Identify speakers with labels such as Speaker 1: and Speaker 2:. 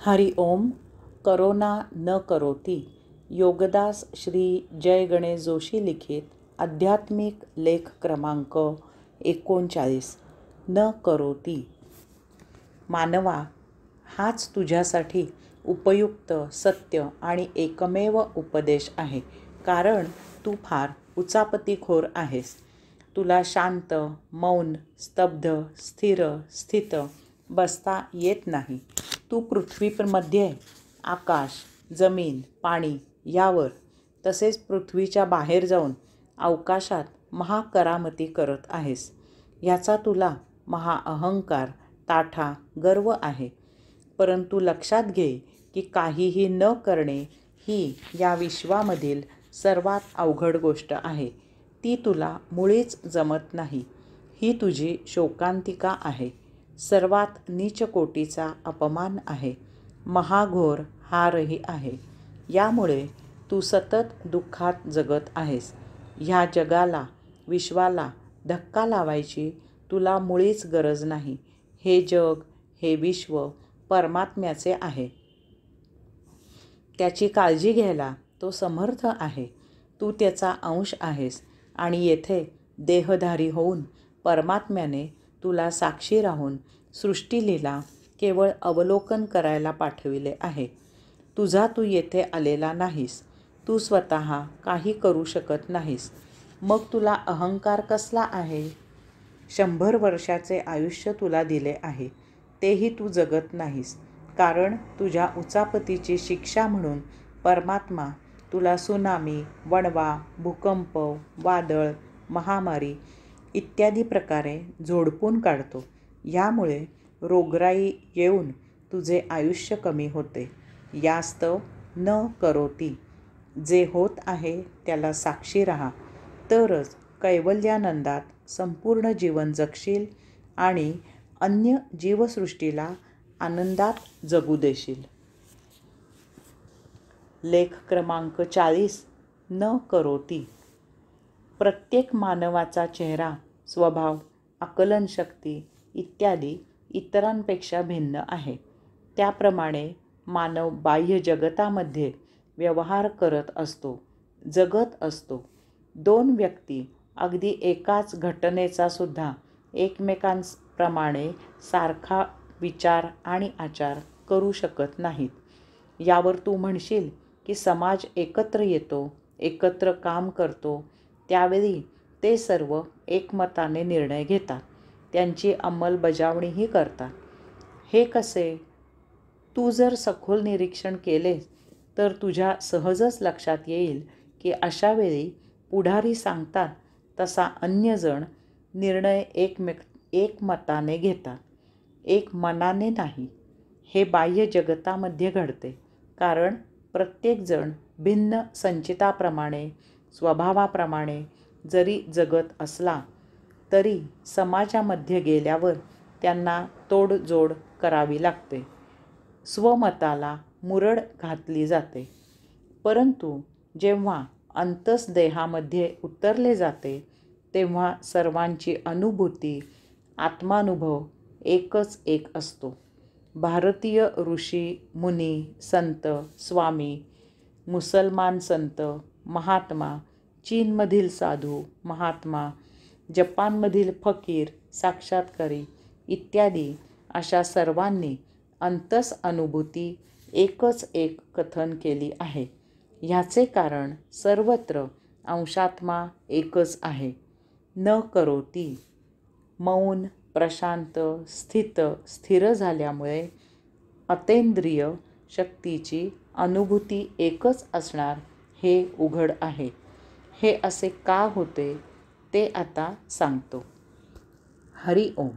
Speaker 1: हरि ओम. Corona न करोती. योगदास श्री जय गणेश जोशी लिखित आध्यात्मिक लेख क्रमांक 39. न करोती. मानवा, हाच तुझ्यासाठी उपयुक्त, सत्य आणि एकमेव उपदेश आहे. कारण तू फार उचापतीखोर आहेस. तुला शांत, मौन, स्तब्ध, स्थिर, स्थित बसता येत नाही. तू पृथ्वीमध्ये आकाश, जमीन, पाणी यावर तसेच पृथ्वीच्या बाहेर जाऊन अवकाशात महाकरामती करत आहेस. ह्याचा तुला महाअहंकार, ताठा गर्व आहे. परंतु लक्षात घे की काहीही न करणे ही या विश्वामधील सर्वात अवघड गोष्ट आहे. ती तुला मुळीच जमत नाही. ही तुझी शोकांतिका आहे. सर्वात नीच कोटीचा अपमान आहे. महाघोर हारही आहे. यामुळे तू सतत दुःखात जगत आहेस. ह्या जगाला, विश्वाला धक्का लावायची तुला मुळीच गरज नाही. हे जग, हे विश्व परमात्म्याचे आहे. त्याची काळजी घ्यायला तो समर्थ आहे. तू त्याचा अंश आहेस आणि येथे देहधारी होऊन परमात्म्याने तुला साक्षी राहून सृष्टीलीला केवळ अवलोकन करायला पाठविले आहे. तुझा तू येथे आलेला नाहीस. तू स्वतः काही करू शकत नाहीस. मग तुला अहंकार कसला आहे? 100 वर्षाचे आयुष्य तुला दिले आहे, तेही तू जगत नाहीस. कारण तुझ्या उचापतीची शिक्षा म्हणून परमात्मा तुला सुनामी, वणवा, भूकंप, वादळ, महामारी इत्यादी प्रकारे झोडपून काढतो. यामुळे रोगराई येऊन तुझे आयुष्य कमी होते. यास्तव न करोती. जे होत आहे त्याला साक्षी राहा, तरच कैवल्यानंदात संपूर्ण जीवन जगशील आणि अन्य जीवसृष्टीला आनंदात जगू देशील. लेख क्रमांक 40. न करोती. प्रत्येक मानवाचा चेहरा, स्वभाव, आकलनशक्ती इत्यादी इतरांपेक्षा भिन्न आहे. त्याप्रमाणे मानव बाह्य जगतामध्ये व्यवहार करत असतो, जगत असतो. 2 व्यक्ती अगदी एकाच घटनेचा सुद्धा एकमेकांप्रमाणे सारखा विचार आणि आचार करू शकत नाहीत. यावर तू म्हणशील की समाज एकत्र येतो, एकत्र काम करतो, त्यावेळी ते सर्व एकमताने निर्णय घेतात, त्यांची अंमलबजावणीही करतात. हे कसे? तू जर सखोल निरीक्षण केलेस तर तुझ्या सहजच लक्षात येईल की अशा वेळी पुढारी सांगतात तसा अन्य जण निर्णय एकमताने घेतात, एक मनाने नाही. हे बाह्य जगतामध्ये घडते. कारण प्रत्येकजण भिन्न संचिताप्रमाणे, स्वभावाप्रमाणे जरी जगत असला तरी समाजामध्ये गेल्यावर त्यांना तोडजोड करावी लागते. स्वमताला मुरड घातली जाते. परंतु जेव्हा अंतस्देहामध्ये उतरले जाते तेव्हा सर्वांची अनुभूती, आत्मानुभव एकच एक असतो. भारतीय ऋषी, मुनी, संत, स्वामी, मुसलमान संत, महात्मा, चीनमधील साधू, महात्मा, जपानमधील फकीर, साक्षात्कारी इत्यादी अशा सर्वांनी अंतस अनुभूती एकच एक कथन केली आहे. ह्याचे कारण सर्वत्र अंशात्मा एकच आहे. न करोती. मौन, प्रशांत, स्थित, स्थिर झाल्यामुळे अतेंद्रिय शक्तीची अनुभूती एकच असणार हे उघड आहे. हे असे का होते ते आता सांगतो. हरि ओम.